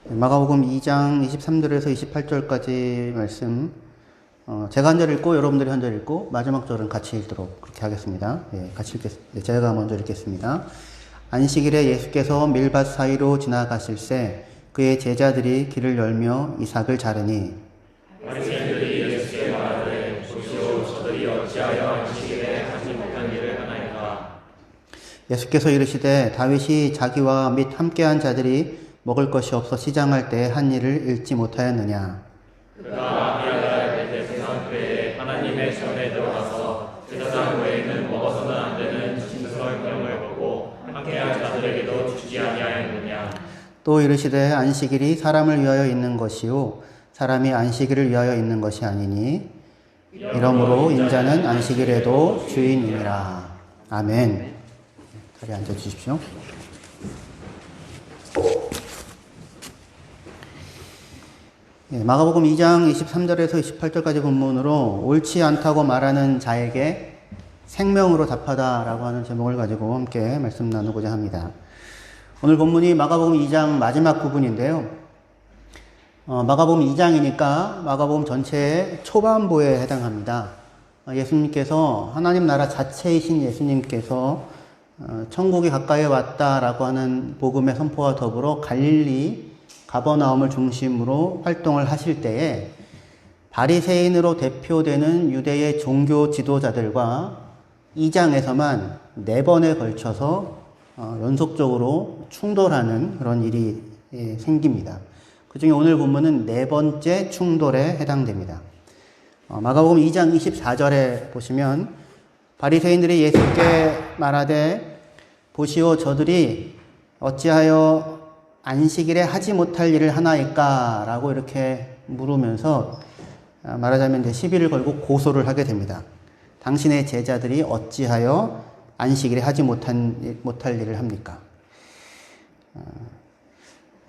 마가복음 2장 23절에서 28절까지 말씀, 제가 한 절 읽고 여러분들이 한 절 읽고 마지막 절은 같이 읽도록 그렇게 하겠습니다. 제가 먼저 읽겠습니다. 안식일에 예수께서 밀밭 사이로 지나가실새 그의 제자들이 길을 열며 이삭을 자르니 바리새인들이 예수께 말하되 보시오 저들이 어찌하여 안식일에 하지 못한 일을 하나이까. 예수께서 이르시되 다윗이 자기와 및 함께한 자들이 먹을 것이 없어 시장할 때 한 일을 읽지 못하였느냐. 그가 아비아달 베데스산 외에 하나님의 전에 들어가서 제사장 외에는 먹어서는 안 되는 진스러운 병을 보고 함께한 자들에게도 주지 아니하였느냐. 또 이르시되 안식일이 사람을 위하여 있는 것이요 사람이 안식일을 위하여 있는 것이 아니니 이러므로 인자는 안식일에도 주인이니라. 아멘. 자리에 앉아 주십시오. 마가복음 2장 23절에서 28절까지 본문으로 옳지 않다고 말하는 자에게 생명으로 답하다라고 하는 제목을 가지고 함께 말씀 나누고자 합니다. 오늘 본문이 마가복음 2장 마지막 부분인데요. 마가복음 2장이니까 마가복음 전체의 초반부에 해당합니다. 예수님께서 하나님 나라 자체이신 예수님께서 천국이 가까이 왔다라고 하는 복음의 선포와 더불어 갈릴리 가버나움을 중심으로 활동을 하실 때에 바리새인으로 대표되는 유대의 종교 지도자들과 2장에서만 4번에 걸쳐서 연속적으로 충돌하는 그런 일이 생깁니다. 그 중에 오늘 본문은 4번째 충돌에 해당됩니다. 마가복음 2장 24절에 보시면 바리새인들이 예수께 말하되 보시오 저들이 어찌하여 안식일에 하지 못할 일을 하나이까? 라고 이렇게 물으면서 말하자면 이제 시비를 걸고 고소를 하게 됩니다. 당신의 제자들이 어찌하여 안식일에 하지 못할 일을 합니까?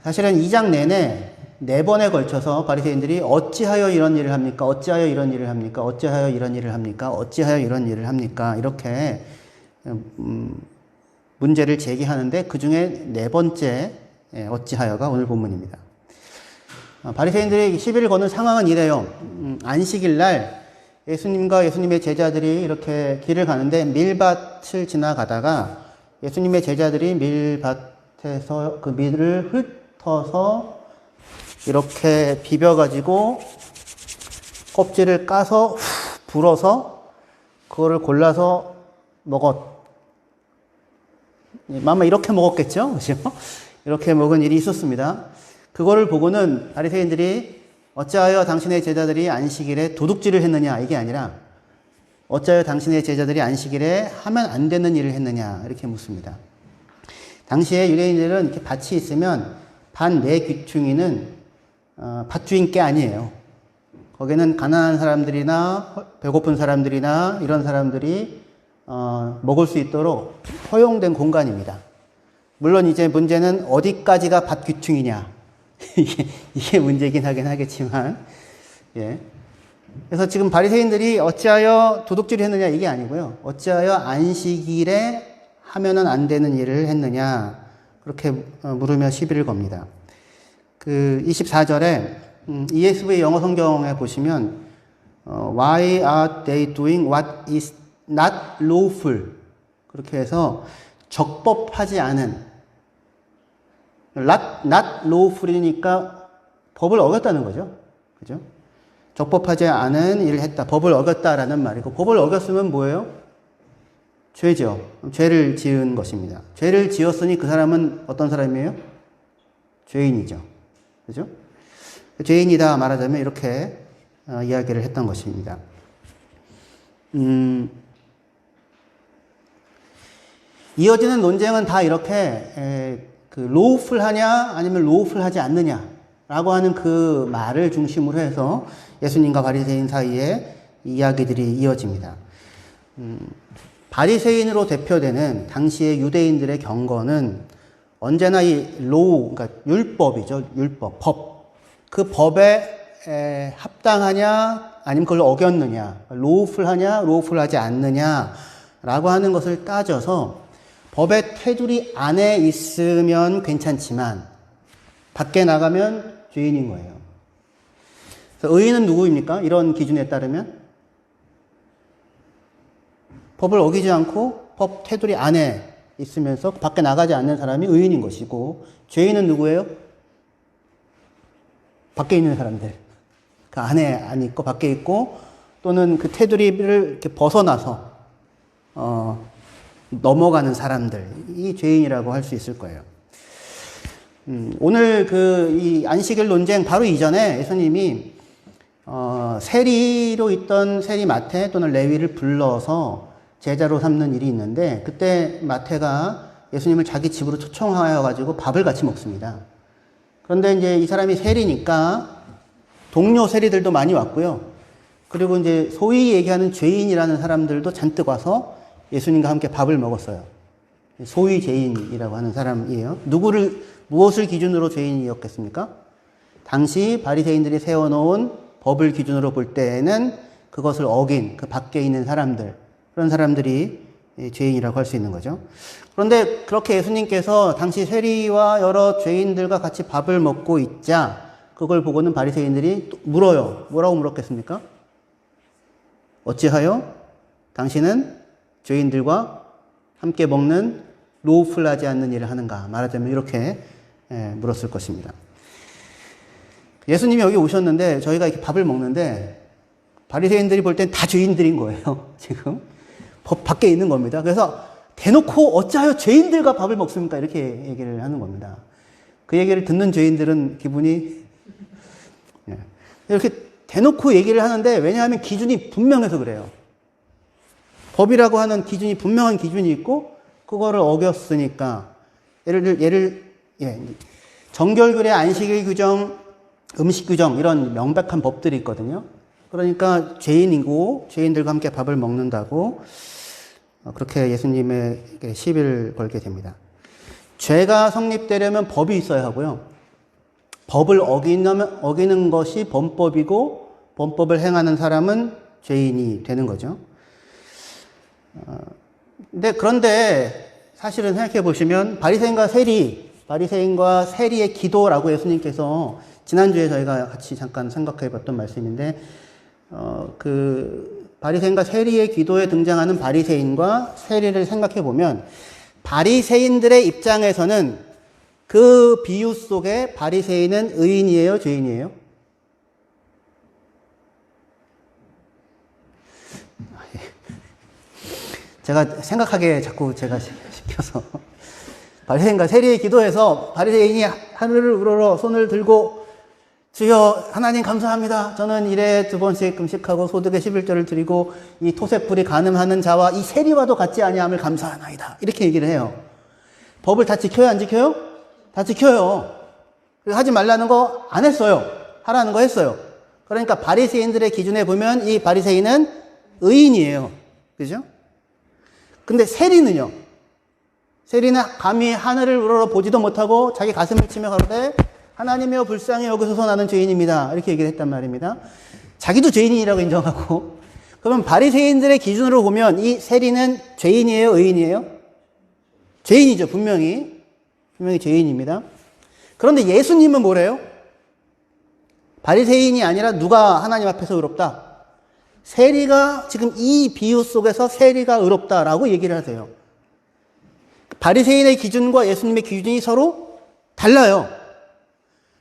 사실은 2장 내내 4번에 걸쳐서 바리새인들이 어찌하여 이런 일을 합니까? 어찌하여 이런 일을 합니까? 어찌하여 이런 일을 합니까? 어찌하여 이런 일을 합니까? 이렇게 문제를 제기하는데 그 중에 4번째 어찌하여가 오늘 본문입니다. 바리새인들이 시비를 거는 상황은 이래요. 안식일 날 예수님과 예수님의 제자들이 이렇게 길을 가는데 밀밭을 지나가다가 예수님의 제자들이 밀밭에서 그 밀을 훑어서 이렇게 비벼가지고 껍질을 까서 불어서 그거를 골라서 아마 이렇게 먹었겠죠? 그죠? 이렇게 먹은 일이 있었습니다. 그거를 보고는 바리새인들이 어찌하여 당신의 제자들이 안식일에 도둑질을 했느냐 이게 아니라 어찌하여 당신의 제자들이 안식일에 하면 안 되는 일을 했느냐 이렇게 묻습니다. 당시에 유대인들은 이렇게 밭이 있으면 밭 내 귀퉁이는 밭주인 게 아니에요. 거기는 가난한 사람들이나 배고픈 사람들이나 이런 사람들이 먹을 수 있도록 허용된 공간입니다. 물론 이제 문제는 어디까지가 밭 귀퉁이냐 이게 문제긴 하긴 하겠지만 그래서 지금 바리새인들이 어찌하여 도둑질을 했느냐 이게 아니고요. 어찌하여 안식일에 하면은 안 되는 일을 했느냐 그렇게 물으며 시비를 겁니다. 그 24절에 ESV 영어 성경에 보시면 Why are they doing what is not lawful? 그렇게 해서 적법하지 않은 not lawful이니까 법을 어겼다는 거죠. 그죠? 적법하지 않은 일을 했다. 법을 어겼다라는 말이고 법을 어겼으면 뭐예요? 죄죠. 죄를 지은 것입니다. 죄를 지었으니 그 사람은 어떤 사람이에요? 죄인이죠. 그죠? 죄인이다 말하자면 이렇게 이야기를 했던 것입니다. 이어지는 논쟁은 다 이렇게 lawful하냐 아니면 lawful하지 않느냐라고 하는 그 말을 중심으로 해서 예수님과 바리새인 사이에 이야기들이 이어집니다. 바리새인으로 대표되는 당시의 유대인들의 경건은 언제나 이 law, 그러니까 율법이죠. 율법, 법. 그 법에 합당하냐 아니면 그걸 어겼느냐, lawful하냐 lawful하지 않느냐라고 하는 것을 따져서 법의 테두리 안에 있으면 괜찮지만 밖에 나가면 죄인인 거예요. 그래서 의인은 누구입니까? 이런 기준에 따르면 법을 어기지 않고 법 테두리 안에 있으면서 밖에 나가지 않는 사람이 의인인 것이고, 죄인은 누구예요? 밖에 있는 사람들. 그 안에 안 있고 밖에 있고, 또는 그 테두리를 이렇게 벗어나서 넘어가는 사람들, 이 죄인이라고 할 수 있을 거예요. 오늘 이 안식일 논쟁 바로 이전에 예수님이 세리로 있던 세리 마태 또는 레위를 불러서 제자로 삼는 일이 있는데, 그때 마태가 예수님을 자기 집으로 초청하여 가지고 밥을 같이 먹습니다. 그런데 이제 이 사람이 세리니까 동료 세리들도 많이 왔고요. 그리고 이제 소위 얘기하는 죄인이라는 사람들도 잔뜩 와서 예수님과 함께 밥을 먹었어요. 소위 죄인이라고 하는 사람이에요. 무엇을 기준으로 죄인이었겠습니까? 당시 바리새인들이 세워놓은 법을 기준으로 볼 때에는 그것을 어긴 그 밖에 있는 사람들, 그런 사람들이 죄인이라고 할 수 있는 거죠. 그런데 그렇게 예수님께서 당시 세리와 여러 죄인들과 같이 밥을 먹고 있자 그걸 보고는 바리새인들이 물어요. 뭐라고 물었겠습니까? 어찌하여 당신은 죄인들과 함께 먹는 로우풀하지 않는 일을 하는가? 말하자면 이렇게 물었을 것입니다. 예수님이 여기 오셨는데 저희가 이렇게 밥을 먹는데 바리새인들이 볼 땐 다 죄인들인 거예요. 지금 법 밖에 있는 겁니다. 그래서 대놓고 어찌하여 죄인들과 밥을 먹습니까? 이렇게 얘기를 하는 겁니다. 그 얘기를 듣는 죄인들은 기분이 이렇게 대놓고 얘기를 하는데, 왜냐하면 기준이 분명해서 그래요. 법이라고 하는 기준이 분명한 기준이 있고 그거를 어겼으니까, 정결교례, 안식일 규정, 음식 규정, 이런 명백한 법들이 있거든요. 그러니까 죄인이고 죄인들과 함께 밥을 먹는다고 그렇게 예수님에게 시비를 걸게 됩니다. 죄가 성립되려면 법이 있어야 하고요. 법을 어기는 것이 범법이고 범법을 행하는 사람은 죄인이 되는 거죠. 그런데 사실은 생각해 보시면 바리새인과 세리의 기도라고 예수님께서 지난주에 저희가 같이 잠깐 생각해 봤던 말씀인데, 바리새인과 세리의 기도에 등장하는 바리새인과 세리를 생각해 보면 바리새인들의 입장에서는 그 비유 속에 바리새인은 의인이에요, 죄인이에요? 제가 생각하게 자꾸 제가 시켜서. 바리새인과 세리의 기도에서 바리새인이 하늘을 우러러 손을 들고 주여 하나님 감사합니다. 저는 일에 2번씩 금식하고 소득의 11조를 드리고 이 토색불이 가늠하는 자와 이 세리와도 같지 아니함을 감사하나이다. 이렇게 얘기를 해요. 법을 다 지켜요, 안 지켜요? 다 지켜요. 하지 말라는 거 안 했어요. 하라는 거 했어요. 그러니까 바리새인들의 기준에 보면 이 바리새인은 의인이에요. 그죠? 근데 세리는요? 세리는 감히 하늘을 우러러 보지도 못하고 자기 가슴을 치며 가로되 하나님이여 불쌍히 여기소서 나는 죄인입니다. 이렇게 얘기를 했단 말입니다. 자기도 죄인이라고 인정하고. 그러면 바리새인들의 기준으로 보면 이 세리는 죄인이에요, 의인이에요? 죄인이죠, 분명히 죄인입니다. 그런데 예수님은 뭐래요? 바리새인이 아니라 누가 하나님 앞에서 의롭다? 세리가, 지금 이 비유 속에서 세리가 의롭다라고 얘기를 하세요. 바리새인의 기준과 예수님의 기준이 서로 달라요.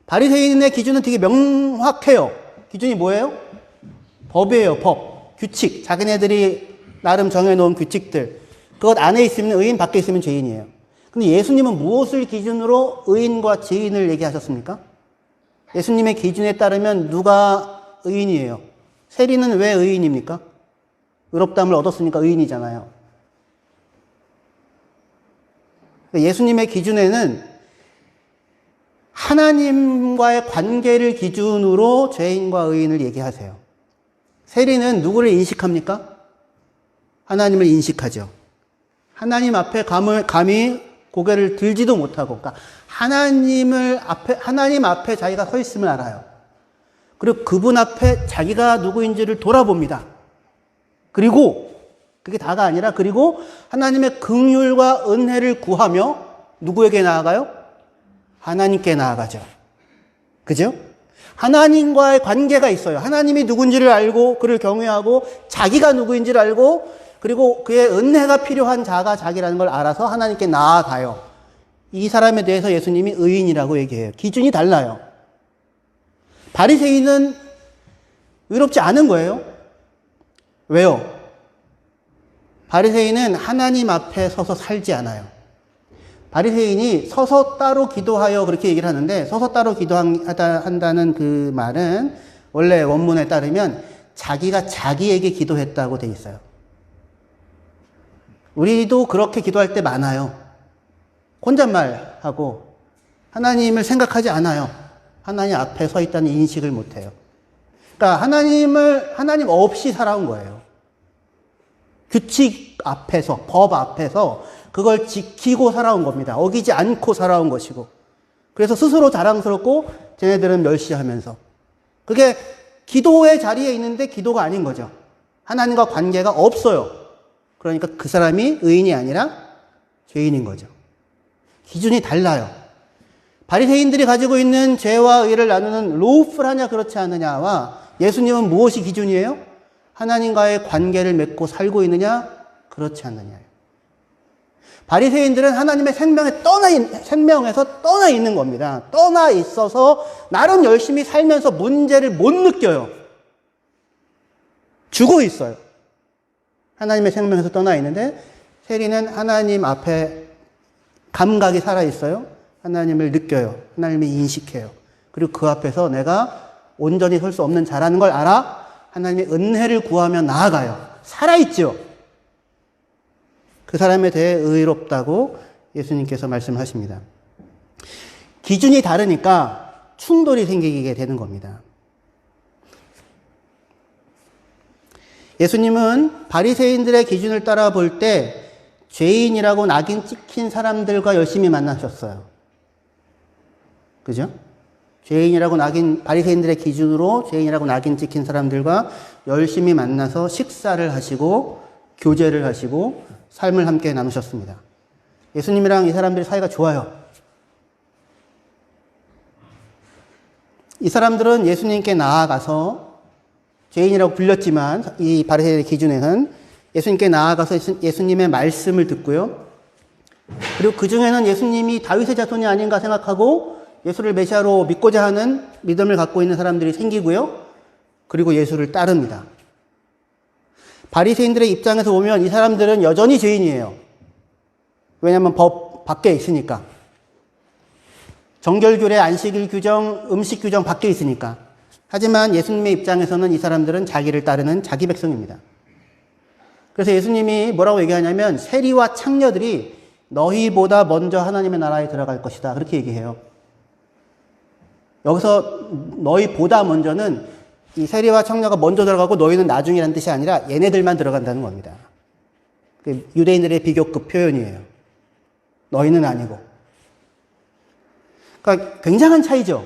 바리새인의 기준은 되게 명확해요. 기준이 뭐예요? 법이에요, 법. 규칙. 자기네들이 나름 정해놓은 규칙들. 그것 안에 있으면 의인, 밖에 있으면 죄인이에요. 근데 예수님은 무엇을 기준으로 의인과 죄인을 얘기하셨습니까? 예수님의 기준에 따르면 누가 의인이에요? 세리는 왜 의인입니까? 의롭다함을 얻었으니까 의인이잖아요. 예수님의 기준에는 하나님과의 관계를 기준으로 죄인과 의인을 얘기하세요. 세리는 누구를 인식합니까? 하나님을 인식하죠. 하나님 앞에 감히 고개를 들지도 못하고, 그러니까 하나님 앞에 자기가 서 있음을 알아요. 그리고 그분 앞에 자기가 누구인지를 돌아봅니다. 그리고 그게 다가 아니라, 그리고 하나님의 긍휼과 은혜를 구하며 누구에게 나아가요? 하나님께 나아가죠. 그죠? 하나님과의 관계가 있어요. 하나님이 누군지를 알고 그를 경외하고 자기가 누구인지를 알고 그리고 그의 은혜가 필요한 자가 자기라는 걸 알아서 하나님께 나아가요. 이 사람에 대해서 예수님이 의인이라고 얘기해요. 기준이 달라요. 바리새인은 의롭지 않은 거예요. 왜요? 바리새인은 하나님 앞에 서서 살지 않아요. 바리새인이 서서 따로 기도하여 그렇게 얘기를 하는데 서서 따로 기도한다는 그 말은 원래 원문에 따르면 자기가 자기에게 기도했다고 돼 있어요. 우리도 그렇게 기도할 때 많아요. 혼잣말하고 하나님을 생각하지 않아요. 하나님 앞에 서 있다는 인식을 못해요. 그러니까 하나님 없이 살아온 거예요. 규칙 앞에서, 법 앞에서 그걸 지키고 살아온 겁니다. 어기지 않고 살아온 것이고. 그래서 스스로 자랑스럽고 쟤네들은 멸시하면서. 그게 기도의 자리에 있는데 기도가 아닌 거죠. 하나님과 관계가 없어요. 그러니까 그 사람이 의인이 아니라 죄인인 거죠. 기준이 달라요. 바리새인들이 가지고 있는 죄와 의를 나누는 로우풀하냐 그렇지 않느냐와 예수님은 무엇이 기준이에요? 하나님과의 관계를 맺고 살고 있느냐 그렇지 않느냐예요. 바리새인들은 하나님의 생명에서 떠나 있는 겁니다. 떠나 있어서 나름 열심히 살면서 문제를 못 느껴요. 죽어 있어요. 하나님의 생명에서 떠나 있는데 세리는 하나님 앞에 감각이 살아 있어요. 하나님을 느껴요. 하나님을 인식해요. 그리고 그 앞에서 내가 온전히 설 수 없는 자라는 걸 알아 하나님의 은혜를 구하며 나아가요. 살아있죠. 그 사람에 대해 의롭다고 예수님께서 말씀하십니다. 기준이 다르니까 충돌이 생기게 되는 겁니다. 예수님은 바리새인들의 기준을 따라 볼 때 죄인이라고 낙인 찍힌 사람들과 열심히 만나셨어요. 그죠? 바리새인들의 기준으로 죄인이라고 낙인 찍힌 사람들과 열심히 만나서 식사를 하시고 교제를 하시고 삶을 함께 나누셨습니다. 예수님이랑 이 사람들의 사이가 좋아요. 이 사람들은 예수님께 나아가서 죄인이라고 불렸지만 이 바리새인의 기준에는 예수님께 나아가서 예수님의 말씀을 듣고요. 그리고 그 중에는 예수님이 다윗의 자손이 아닌가 생각하고 예수를 메시아로 믿고자 하는 믿음을 갖고 있는 사람들이 생기고요. 그리고 예수를 따릅니다. 바리새인들의 입장에서 보면 이 사람들은 여전히 죄인이에요. 왜냐하면 법 밖에 있으니까. 정결규례, 안식일 규정, 음식 규정 밖에 있으니까. 하지만 예수님의 입장에서는 이 사람들은 자기를 따르는 자기 백성입니다. 그래서 예수님이 뭐라고 얘기하냐면 세리와 창녀들이 너희보다 먼저 하나님의 나라에 들어갈 것이다. 그렇게 얘기해요. 여기서 너희보다 먼저는 이 세리와 창녀가 먼저 들어가고 너희는 나중이라는 뜻이 아니라 얘네들만 들어간다는 겁니다. 유대인들의 비교급 표현이에요. 너희는 아니고. 그러니까 굉장한 차이죠.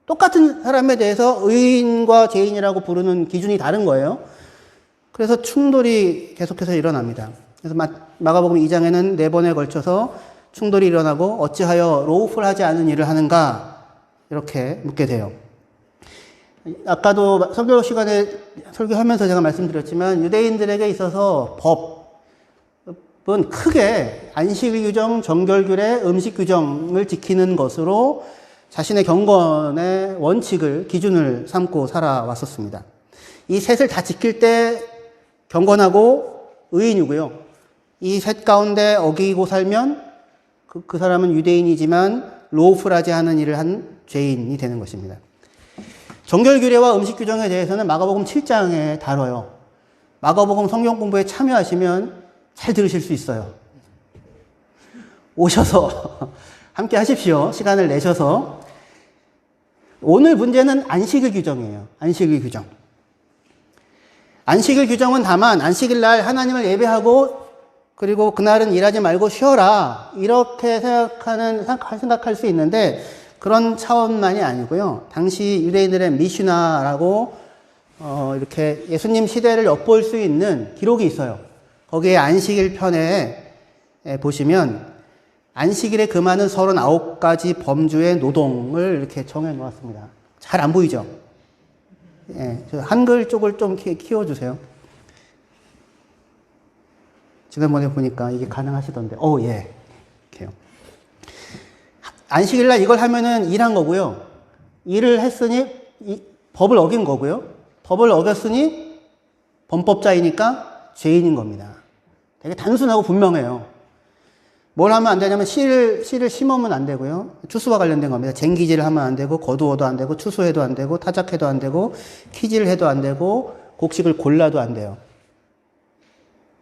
똑같은 사람에 대해서 의인과 죄인이라고 부르는 기준이 다른 거예요. 그래서 충돌이 계속해서 일어납니다. 그래서 마가복음 2장에는 4번에 걸쳐서 충돌이 일어나고 어찌하여 로우풀하지 않은 일을 하는가 이렇게 묻게 돼요. 아까도 설교 시간에 설교하면서 제가 말씀드렸지만 유대인들에게 있어서 법은 크게 안식일 규정, 정결규례, 음식 규정을 지키는 것으로 자신의 경건의 원칙을 기준을 삼고 살아왔었습니다. 이 셋을 다 지킬 때 경건하고 의인이고요. 이 셋 가운데 어기고 살면 그 사람은 유대인이지만 로우풀하지 않은 일을 한 죄인이 되는 것입니다. 정결규례와 음식 규정에 대해서는 마가복음 7장에 다뤄요. 마가복음 성경 공부에 참여하시면 잘 들으실 수 있어요. 오셔서 함께 하십시오. 시간을 내셔서. 오늘 문제는 안식일 규정이에요. 안식일 규정. 안식일 규정은 다만 안식일 날 하나님을 예배하고 그리고 그날은 일하지 말고 쉬어라. 이렇게 생각할 수 있는데 그런 차원만이 아니고요. 당시 유대인들의 미슈나라고 이렇게 예수님 시대를 엿볼 수 있는 기록이 있어요. 거기에 안식일 편에 보시면 안식일에 금하는 39가지 범주의 노동을 이렇게 정해 놓았습니다. 잘 안 보이죠? 예, 한글 쪽을 좀 키워주세요. 지난번에 보니까 이게 가능하시던데. 예. 이렇게요. 안식일날 이걸 하면은 일한 거고요. 일을 했으니 법을 어긴 거고요. 법을 어겼으니 범법자이니까 죄인인 겁니다. 되게 단순하고 분명해요. 뭘 하면 안 되냐면 씨를 심으면 안 되고요. 추수와 관련된 겁니다. 쟁기질을 하면 안 되고, 거두어도 안 되고, 추수해도 안 되고, 타작해도 안 되고, 키질을 해도 안 되고, 곡식을 골라도 안 돼요.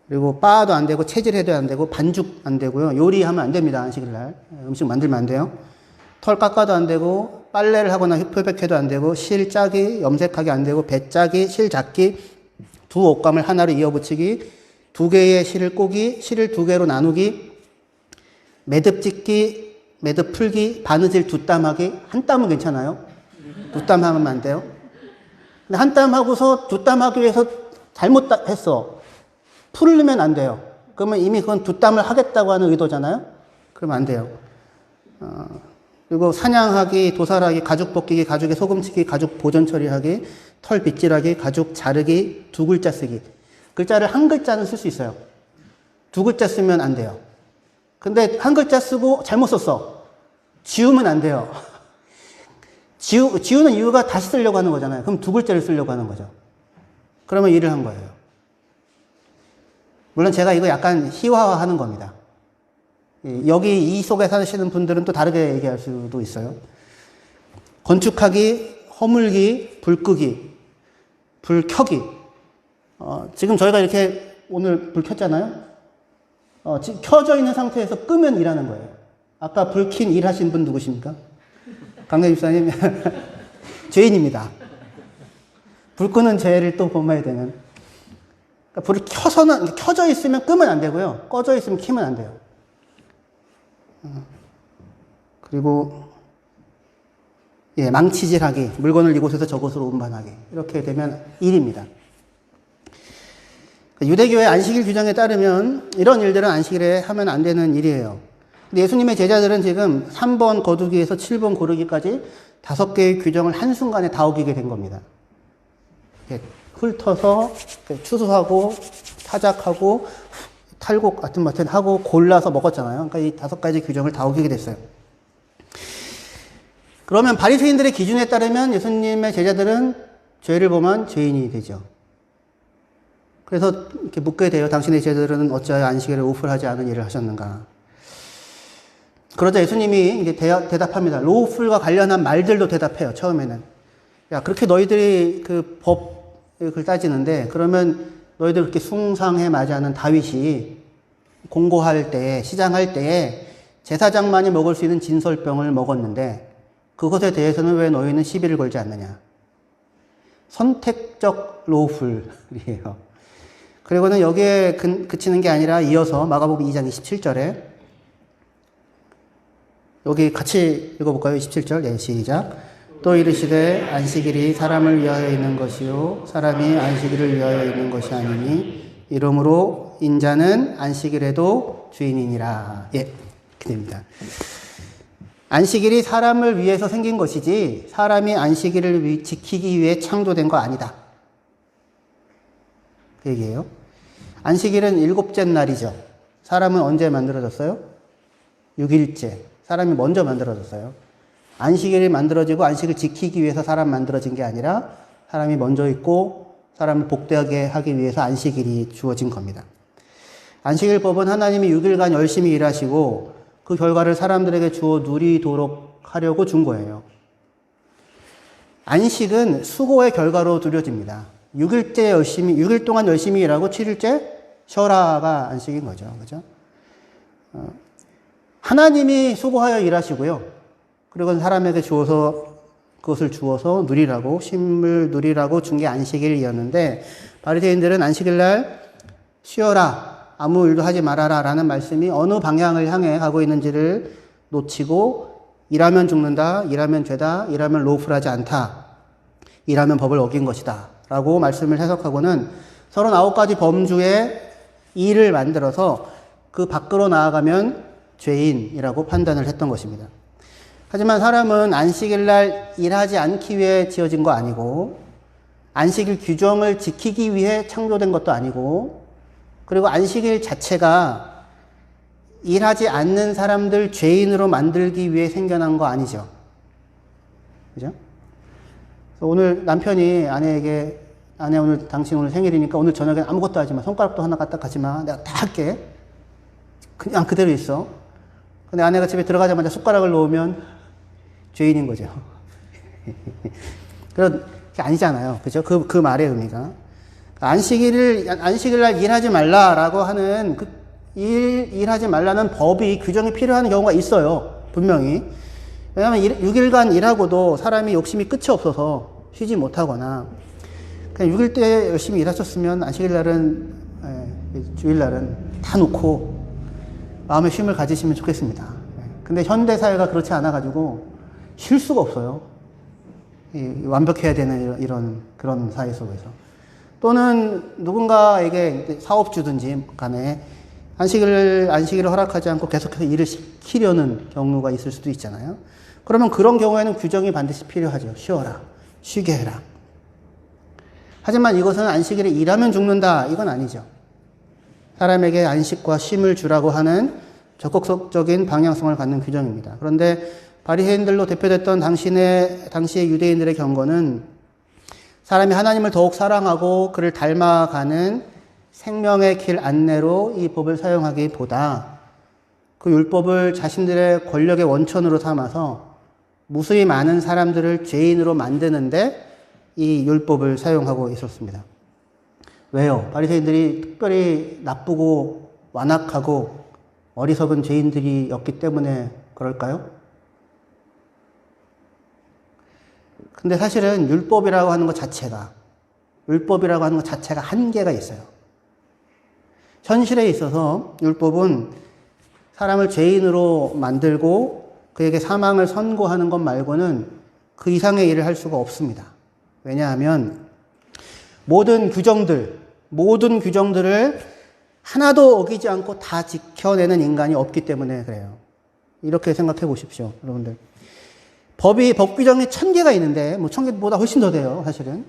그리고 빻아도 안 되고, 채질해도 안 되고, 반죽 안 되고요. 요리하면 안 됩니다. 안식일날. 음식 만들면 안 돼요. 털 깎아도 안 되고, 빨래를 하거나 표백해도 안 되고, 실 짜기, 염색하기 안 되고, 배 짜기, 실 잡기, 두 옷감을 하나로 이어붙이기, 두 개의 실을 꼬기, 실을 두 개로 나누기, 매듭 찍기, 매듭 풀기, 바느질 두 땀 하기. 한 땀은 괜찮아요? 두 땀 하면 안 돼요? 근데 한 땀 하고서 두 땀 하기 위해서 잘못했어. 풀으면 안 돼요. 그러면 이미 그건 두 땀을 하겠다고 하는 의도잖아요? 그러면 안 돼요. 그리고 사냥하기, 도살하기, 가죽 벗기기, 가죽에 소금 치기, 가죽 보존 처리하기, 털 빗질하기, 가죽 자르기, 두 글자 쓰기. 글자를 한 글자는 쓸 수 있어요. 두 글자 쓰면 안 돼요. 근데 한 글자 쓰고 잘못 썼어. 지우면 안 돼요. 지우는 이유가 다시 쓰려고 하는 거잖아요. 그럼 두 글자를 쓰려고 하는 거죠. 그러면 일을 한 거예요. 물론 제가 이거 약간 희화화하는 겁니다. 여기 이 속에 사시는 분들은 또 다르게 얘기할 수도 있어요. 건축하기, 허물기, 불 끄기, 불 켜기. 지금 저희가 이렇게 오늘 불 켰잖아요. 지금 켜져 있는 상태에서 끄면 일하는 거예요. 아까 불 킨 일하신 분 누구십니까? 강래 집사님. 죄인입니다. 불 끄는 죄를 또 범해야 되는. 그러니까 불을 켜져 있으면 끄면 안 되고요. 꺼져 있으면 켜면 안 돼요. 그리고, 망치질하기, 물건을 이곳에서 저곳으로 운반하기. 이렇게 되면 일입니다. 유대교의 안식일 규정에 따르면 이런 일들은 안식일에 하면 안 되는 일이에요. 근데 예수님의 제자들은 지금 3번 거두기에서 7번 고르기까지 5개의 규정을 한순간에 다 어기게 된 겁니다. 훑어서 추수하고 타작하고 탈곡 같은 것 하고 골라서 먹었잖아요. 그러니까 이 5가지 규정을 다 어기게 됐어요. 그러면 바리새인들의 기준에 따르면 예수님의 제자들은 죄를 범한 죄인이 되죠. 그래서 이렇게 묻게 돼요. 당신의 제자들은 어찌하여 안식일에 로우풀하지 않은 일을 하셨는가? 그러자 예수님이 이제 대답합니다. 로우풀과 관련한 말들도 대답해요. 처음에는. 야, 그렇게 너희들이 그 법을 따지는데, 그러면 너희들 그렇게 숭상에 맞이하는 다윗이 공고할 때, 시장할 때에 제사장만이 먹을 수 있는 진설병을 먹었는데, 그것에 대해서는 왜 너희는 시비를 걸지 않느냐? 선택적 로우풀이에요. 그리고는 여기에 그치는 게 아니라 이어서 마가복음 2장 27절에 여기 같이 읽어볼까요? 27절. 네, 시작. 또 이르시되 안식일이 사람을 위하여 있는 것이요 사람이 안식일을 위하여 있는 것이 아니니 이러므로 인자는 안식일에도 주인이니라. 예, 이렇게 됩니다. 안식일이 사람을 위해서 생긴 것이지 사람이 안식일을 지키기 위해 창조된 거 아니다. 그 얘기예요. 안식일은 7째 날이죠. 사람은 언제 만들어졌어요? 6일째. 사람이 먼저 만들어졌어요. 안식일이 만들어지고 안식을 지키기 위해서 사람 만들어진 게 아니라 사람이 먼저 있고 사람을 복되게 하기 위해서 안식일이 주어진 겁니다. 안식일법은 하나님이 6일간 열심히 일하시고 그 결과를 사람들에게 주어 누리도록 하려고 준 거예요. 안식은 수고의 결과로 누려집니다. 6일 동안 열심히 일하고 7일째 쉬어라가 안식인 거죠. 그죠? 하나님이 수고하여 일하시고요. 그리고 사람에게 그것을 주어서 누리라고, 쉼을 누리라고 준 게 안식일이었는데, 바리새인들은 안식일날 쉬어라, 아무 일도 하지 말아라 라는 말씀이 어느 방향을 향해 가고 있는지를 놓치고, 일하면 죽는다, 일하면 죄다, 일하면 로우풀하지 않다, 일하면 법을 어긴 것이다 라고 말씀을 해석하고는 39가지 범주의 일을 만들어서 그 밖으로 나아가면 죄인이라고 판단을 했던 것입니다. 하지만 사람은 안식일 날 일하지 않기 위해 지어진 거 아니고, 안식일 규정을 지키기 위해 창조된 것도 아니고, 그리고 안식일 자체가 일하지 않는 사람들 죄인으로 만들기 위해 생겨난 거 아니죠. 그죠? 오늘 남편이 아내에게, 아내 오늘 당신 오늘 생일이니까 오늘 저녁에 아무것도 하지 마. 손가락도 하나 갖다 가지 마. 내가 다 할게. 그냥 그대로 있어. 근데 아내가 집에 들어가자마자 숟가락을 놓으면 죄인인 거죠. 그런 게 아니잖아요. 그죠? 그 말의 의미가. 안식일 날 일하지 말라라고 하는 일하지 말라는 법이 규정이 필요한 경우가 있어요. 분명히. 왜냐하면 6일간 일하고도 사람이 욕심이 끝이 없어서 쉬지 못하거나, 그냥 6일 때 열심히 일하셨으면 안식일 날은, 주일 날은 다 놓고 마음의 쉼을 가지시면 좋겠습니다. 근데 현대 사회가 그렇지 않아가지고 쉴 수가 없어요. 완벽해야 되는 그런 사회 속에서. 또는 누군가에게 사업주든지 간에 안식일을 허락하지 않고 계속해서 일을 시키려는 경우가 있을 수도 있잖아요. 그러면 그런 경우에는 규정이 반드시 필요하죠. 쉬어라. 쉬게 해라. 하지만 이것은 안식일에 일하면 죽는다. 이건 아니죠. 사람에게 안식과 쉼을 주라고 하는 적극적인 방향성을 갖는 규정입니다. 그런데 바리새인들로 대표됐던 당시의 유대인들의 경고는 사람이 하나님을 더욱 사랑하고 그를 닮아가는 생명의 길 안내로 이 법을 사용하기보다 그 율법을 자신들의 권력의 원천으로 삼아서 무수히 많은 사람들을 죄인으로 만드는데 이 율법을 사용하고 있었습니다. 왜요? 바리새인들이 특별히 나쁘고 완악하고 어리석은 죄인들이었기 때문에 그럴까요? 근데 사실은 율법이라고 하는 것 자체가 한계가 있어요. 현실에 있어서 율법은 사람을 죄인으로 만들고 그에게 사망을 선고하는 것 말고는 그 이상의 일을 할 수가 없습니다. 왜냐하면 모든 규정들을 하나도 어기지 않고 다 지켜내는 인간이 없기 때문에 그래요. 이렇게 생각해 보십시오, 여러분들. 법 규정이 1000개가 있는데, 1000개보다 훨씬 더 돼요, 사실은.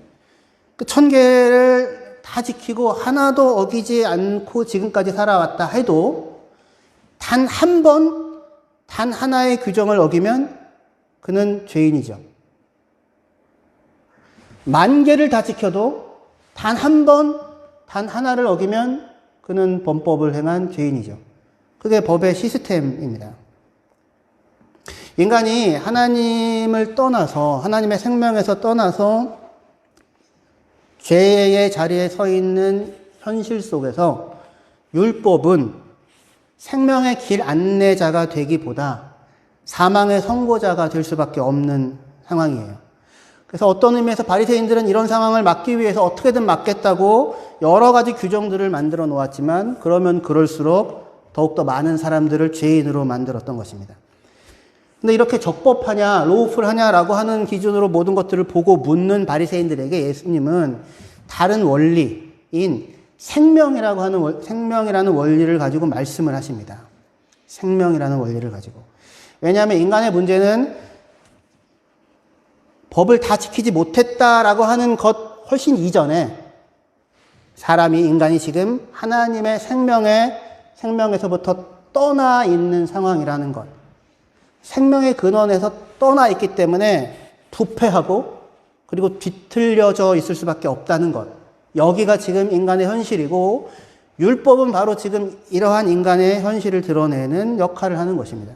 그 1000개를 다 지키고 하나도 어기지 않고 지금까지 살아왔다 해도 단 하나의 규정을 어기면 그는 죄인이죠. 10,000개를 다 지켜도 단 하나를 어기면 그는 범법을 행한 죄인이죠. 그게 법의 시스템입니다. 인간이 하나님의 생명에서 떠나서 죄의 자리에 서 있는 현실 속에서 율법은 생명의 길 안내자가 되기보다 사망의 선고자가 될 수밖에 없는 상황이에요. 그래서 어떤 의미에서 바리새인들은 이런 상황을 막기 위해서 어떻게든 막겠다고 여러 가지 규정들을 만들어 놓았지만 그러면 그럴수록 더욱더 많은 사람들을 죄인으로 만들었던 것입니다. 근데 이렇게 적법하냐, 로우풀하냐라고 하는 기준으로 모든 것들을 보고 묻는 바리새인들에게 예수님은 다른 원리인 생명이라는 원리를 가지고 말씀을 하십니다. 생명이라는 원리를 가지고. 왜냐하면 인간의 문제는 법을 다 지키지 못했다라고 하는 것 훨씬 이전에 인간이 지금 하나님의 생명에서부터 떠나 있는 상황이라는 것. 생명의 근원에서 떠나 있기 때문에 부패하고 그리고 뒤틀려져 있을 수밖에 없다는 것. 여기가 지금 인간의 현실이고 율법은 바로 지금 이러한 인간의 현실을 드러내는 역할을 하는 것입니다.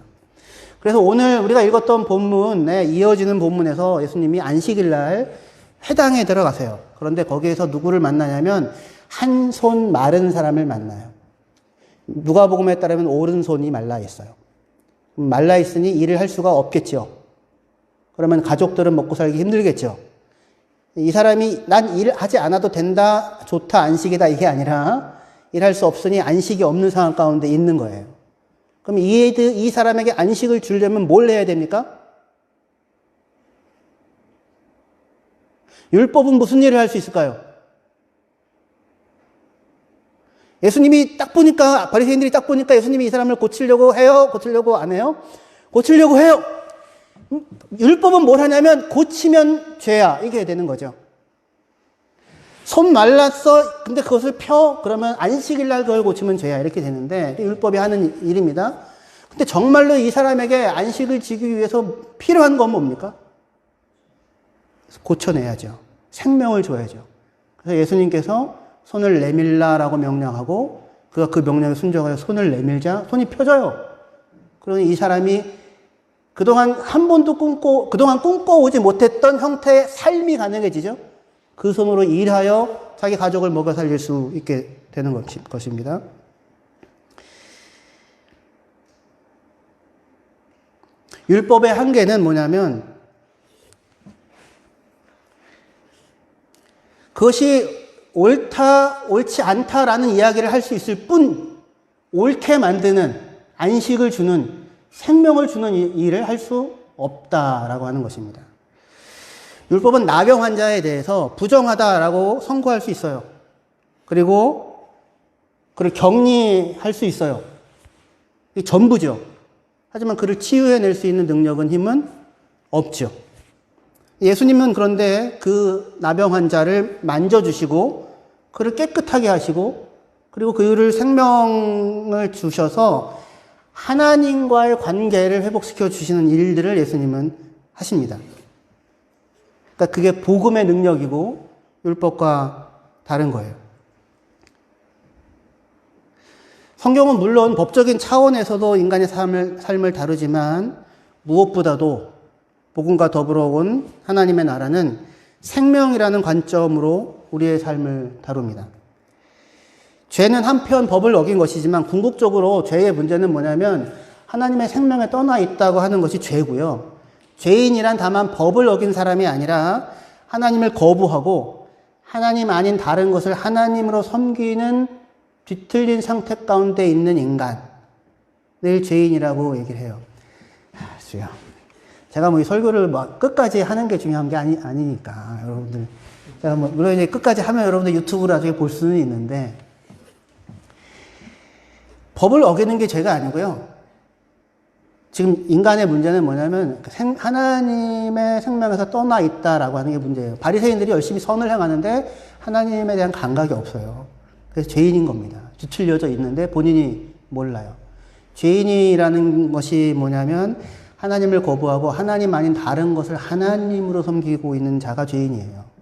그래서 오늘 우리가 읽었던 본문에 이어지는 본문에서 예수님이 안식일 날 회당에 들어가세요. 그런데 거기에서 누구를 만나냐면 한 손 마른 사람을 만나요. 누가복음에 따르면 오른손이 말라 있어요. 말라 있으니 일을 할 수가 없겠죠. 그러면 가족들은 먹고 살기 힘들겠죠. 이 사람이 난 일하지 않아도 된다, 좋다, 안식이다 이게 아니라 일할 수 없으니 안식이 없는 상황 가운데 있는 거예요. 그럼 이 사람에게 안식을 주려면 뭘 해야 됩니까? 율법은 무슨 일을 할 수 있을까요? 예수님이 딱 보니까, 바리새인들이 딱 보니까 예수님이 이 사람을 고치려고 해요? 고치려고 안 해요? 고치려고 해요. 율법은 뭘 하냐면 고치면 죄야. 이게 되는 거죠. 손 말랐어. 근데 그것을 펴. 그러면 안식일 날 그걸 고치면 죄야. 이렇게 되는데 율법이 하는 일입니다. 근데 정말로 이 사람에게 안식을 지기 위해서 필요한 건 뭡니까? 고쳐내야죠. 생명을 줘야죠. 그래서 예수님께서 손을 내밀라라고 명령하고 그가 그 명령에 순종하여 손을 내밀자 손이 펴져요. 그러니 이 사람이 그동안 한 번도 그동안 꿈꿔오지 못했던 형태의 삶이 가능해지죠. 그 손으로 일하여 자기 가족을 먹여 살릴 수 있게 되는 것입니다. 율법의 한계는 뭐냐면 그것이 옳다, 옳지 않다라는 이야기를 할 수 있을 뿐 옳게 만드는 안식을 주는 생명을 주는 일을 할 수 없다라고 하는 것입니다. 율법은 나병 환자에 대해서 부정하다라고 선고할 수 있어요. 그리고 그를 격리할 수 있어요. 이게 전부죠. 하지만 그를 치유해낼 수 있는 능력은 힘은 없죠. 예수님은 그런데 그 나병 환자를 만져주시고 그를 깨끗하게 하시고 그리고 그를 생명을 주셔서 하나님과의 관계를 회복시켜 주시는 일들을 예수님은 하십니다. 그러니까 그게 복음의 능력이고 율법과 다른 거예요. 성경은 물론 법적인 차원에서도 인간의 삶을 다루지만 무엇보다도 복음과 더불어 온 하나님의 나라는 생명이라는 관점으로 우리의 삶을 다룹니다. 죄는 한편 법을 어긴 것이지만 궁극적으로 죄의 문제는 뭐냐면 하나님의 생명에 떠나 있다고 하는 것이 죄고요. 죄인이란 다만 법을 어긴 사람이 아니라 하나님을 거부하고 하나님 아닌 다른 것을 하나님으로 섬기는 뒤틀린 상태 가운데 있는 인간을 죄인이라고 얘기를 해요. 주여. 제가 뭐 이 설교를 뭐 끝까지 하는 게 중요한 게 아니니까 여러분들 제가 뭐 물론 이제 끝까지 하면 여러분들 유튜브로 나중에 볼 수는 있는데 법을 어기는 게 죄가 아니고요. 지금 인간의 문제는 뭐냐면 하나님의 생명에서 떠나 있다라고 하는 게 문제예요. 바리새인들이 열심히 선을 행하는데 하나님에 대한 감각이 없어요. 그래서 죄인인 겁니다. 뒤틀려져 있는데 본인이 몰라요. 죄인이라는 것이 뭐냐면 하나님을 거부하고 하나님 아닌 다른 것을 하나님으로 섬기고 있는 자가 죄인이에요.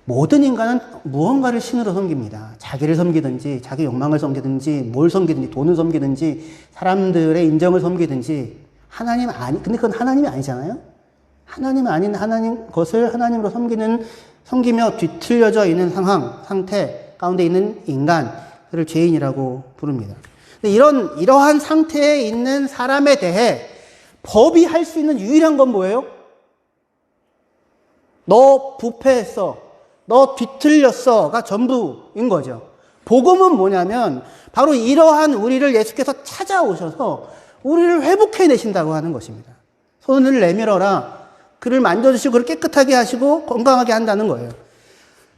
모든 인간은 무언가를 신으로 섬깁니다. 자기를 섬기든지 자기 욕망을 섬기든지 뭘 섬기든지 돈을 섬기든지 사람들의 인정을 섬기든지 근데 그건 하나님이 아니잖아요. 하나님 아닌 하나님 것을 하나님으로 섬기며 뒤틀려져 있는 상태 가운데 있는 인간을 죄인이라고 부릅니다. 근데 이러한 상태에 있는 사람에 대해 법이 할 수 있는 유일한 건 뭐예요? 너 부패했어. 너 뒤틀렸어가 전부인 거죠. 복음은 뭐냐면 바로 이러한 우리를 예수께서 찾아오셔서 우리를 회복해 내신다고 하는 것입니다. 손을 내밀어라. 그를 만져주시고 그를 깨끗하게 하시고 건강하게 한다는 거예요.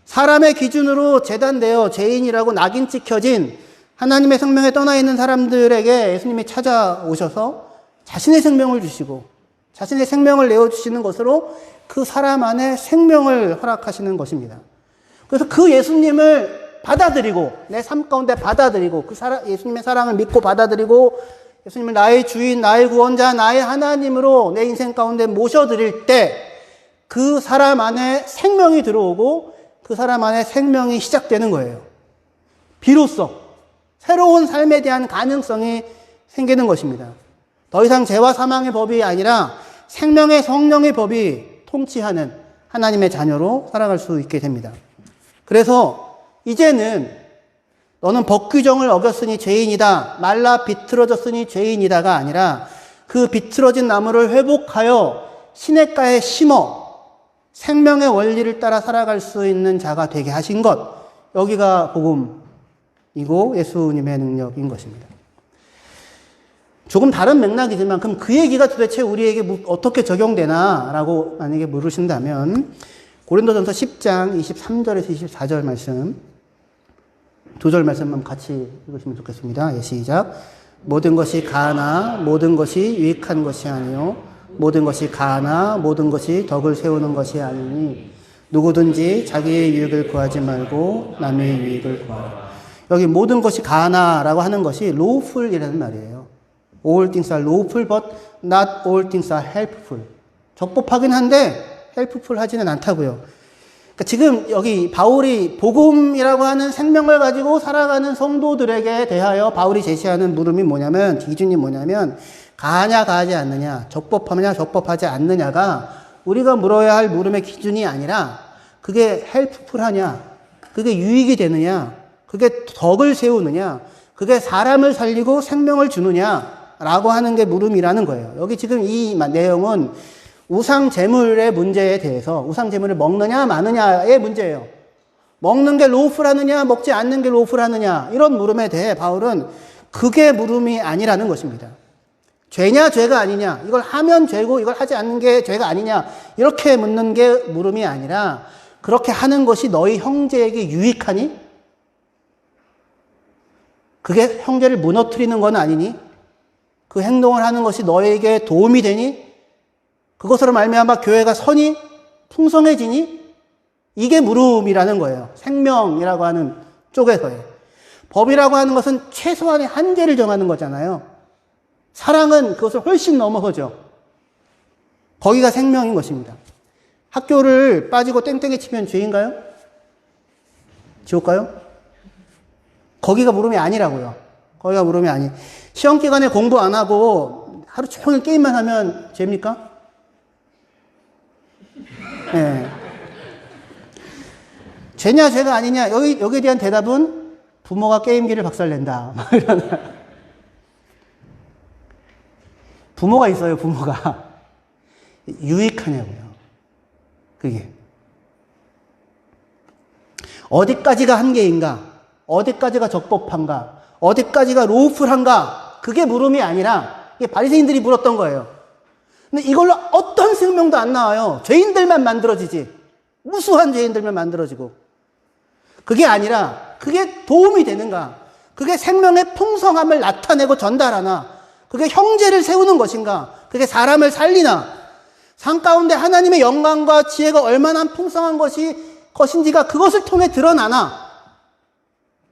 사람의 기준으로 재단되어 죄인이라고 낙인 찍혀진 하나님의 생명에 떠나 있는 사람들에게 예수님이 찾아오셔서 자신의 생명을 주시고 자신의 생명을 내어주시는 것으로 그 사람 안에 생명을 허락하시는 것입니다. 그래서 그 예수님을 받아들이고 내 삶 가운데 받아들이고 예수님의 사랑을 믿고 받아들이고 예수님을 나의 주인, 나의 구원자, 나의 하나님으로 내 인생 가운데 모셔드릴 때 그 사람 안에 생명이 들어오고 그 사람 안에 생명이 시작되는 거예요. 비로소 새로운 삶에 대한 가능성이 생기는 것입니다. 더 이상 죄와 사망의 법이 아니라 생명의 성령의 법이 통치하는 하나님의 자녀로 살아갈 수 있게 됩니다. 그래서 이제는 너는 법 규정을 어겼으니 죄인이다. 말라 비틀어졌으니 죄인이다가 아니라 그 비틀어진 나무를 회복하여 시냇가에 심어 생명의 원리를 따라 살아갈 수 있는 자가 되게 하신 것. 여기가 복음이고 예수님의 능력인 것입니다. 조금 다른 맥락이지만 그럼 그 얘기가 도대체 우리에게 어떻게 적용되나라고 만약에 물으신다면 고린도전서 10장 23절에서 24절 말씀 두 절 말씀만 같이 읽으시면 좋겠습니다. 예, 시작. 모든 것이 가나 모든 것이 유익한 것이 아니요 모든 것이 가나 모든 것이 덕을 세우는 것이 아니니 누구든지 자기의 유익을 구하지 말고 남의 유익을 구하라. 여기 모든 것이 가나라고 하는 것이 lawful이라는 말이에요. All things are lawful but not all things are helpful. 적법하긴 한데 helpful 하지는 않다고요. 그러니까 지금 여기 바울이 복음이라고 하는 생명을 가지고 살아가는 성도들에게 대하여 바울이 제시하는 물음이 뭐냐면, 기준이 뭐냐면, 가하냐 가하지 않느냐, 적법하냐 적법하지 않느냐가 우리가 물어야 할 물음의 기준이 아니라 그게 헬프풀하냐, 그게 유익이 되느냐, 그게 덕을 세우느냐, 그게 사람을 살리고 생명을 주느냐라고 하는 게 물음이라는 거예요. 여기 지금 이 내용은 우상 제물의 문제에 대해서, 우상 제물을 먹느냐 마느냐의 문제예요. 먹는 게 로우풀하느냐 먹지 않는 게 로우풀하느냐 이런 물음에 대해 바울은 그게 물음이 아니라는 것입니다. 죄냐 죄가 아니냐, 이걸 하면 죄고 이걸 하지 않는 게 죄가 아니냐 이렇게 묻는 게 물음이 아니라, 그렇게 하는 것이 너희 형제에게 유익하니? 그게 형제를 무너뜨리는 건 아니니? 그 행동을 하는 것이 너에게 도움이 되니? 그것으로 말미암아 교회가 선이 풍성해지니? 이게 물음이라는 거예요. 생명이라고 하는 쪽에서의. 법이라고 하는 것은 최소한의 한계를 정하는 거잖아요. 사랑은 그것을 훨씬 넘어서죠. 거기가 생명인 것입니다. 학교를 빠지고 땡땡이 치면 죄인가요? 지옥 가요? 거기가 물음이 아니라고요. 거기가 물음이 아니. 시험 기간에 공부 안 하고 하루 종일 게임만 하면 죄입니까? 네. 죄냐 죄가 아니냐, 여기에 대한 대답은 부모가 게임기를 박살낸다. 부모가 있어요. 부모가 유익하냐고요. 그게 어디까지가 한계인가, 어디까지가 적법한가, 어디까지가 로우풀한가, 그게 물음이 아니라 이게 바리새인들이 물었던 거예요. 근데 이걸로 어떤 생명도 안 나와요. 죄인들만 만들어지지. 무수한 죄인들만 만들어지고. 그게 아니라 그게 도움이 되는가, 그게 생명의 풍성함을 나타내고 전달하나, 그게 형제를 세우는 것인가, 그게 사람을 살리나, 상 가운데 하나님의 영광과 지혜가 얼마나 풍성한 것인지가 그것을 통해 드러나나,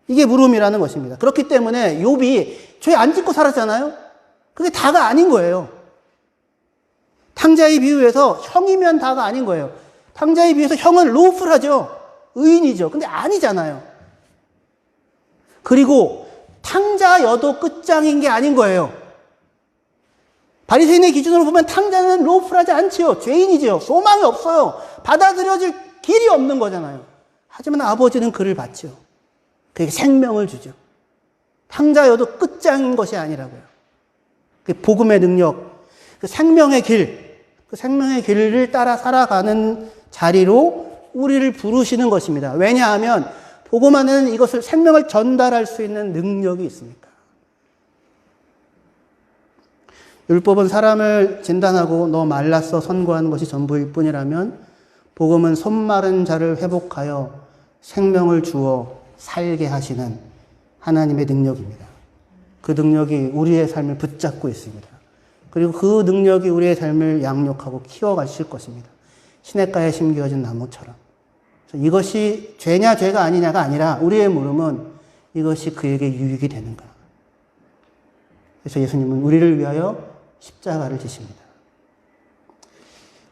이게 물음이라는 것입니다. 그렇기 때문에 욥이 죄 안 짓고 살았잖아요. 그게 다가 아닌 거예요. 탕자의 비유에서 형이면 다가 아닌 거예요. 탕자의 비유에서 형은 로우풀하죠. 의인이죠. 근데 아니잖아요. 그리고 탕자여도 끝장인 게 아닌 거예요. 바리새인의 기준으로 보면 탕자는 로우풀하지 않지요. 죄인이지요. 소망이 없어요. 받아들여질 길이 없는 거잖아요. 하지만 아버지는 그를 받죠. 그에게 생명을 주죠. 탕자여도 끝장인 것이 아니라고요. 그 복음의 능력, 그 생명의 길, 그 생명의 길을 따라 살아가는 자리로 우리를 부르시는 것입니다. 왜냐하면 복음 안에는 이것을, 생명을 전달할 수 있는 능력이 있으니까. 율법은 사람을 진단하고 너 말랐어 선고하는 것이 전부일 뿐이라면, 복음은 손마른 자를 회복하여 생명을 주어 살게 하시는 하나님의 능력입니다. 그 능력이 우리의 삶을 붙잡고 있습니다. 그리고 그 능력이 우리의 삶을 양육하고 키워가실 것입니다. 시냇가에 심겨진 나무처럼. 이것이 죄냐 죄가 아니냐가 아니라 우리의 물음은 이것이 그에게 유익이 되는가. 그래서 예수님은 우리를 위하여 십자가를 지십니다.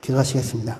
기도하시겠습니다.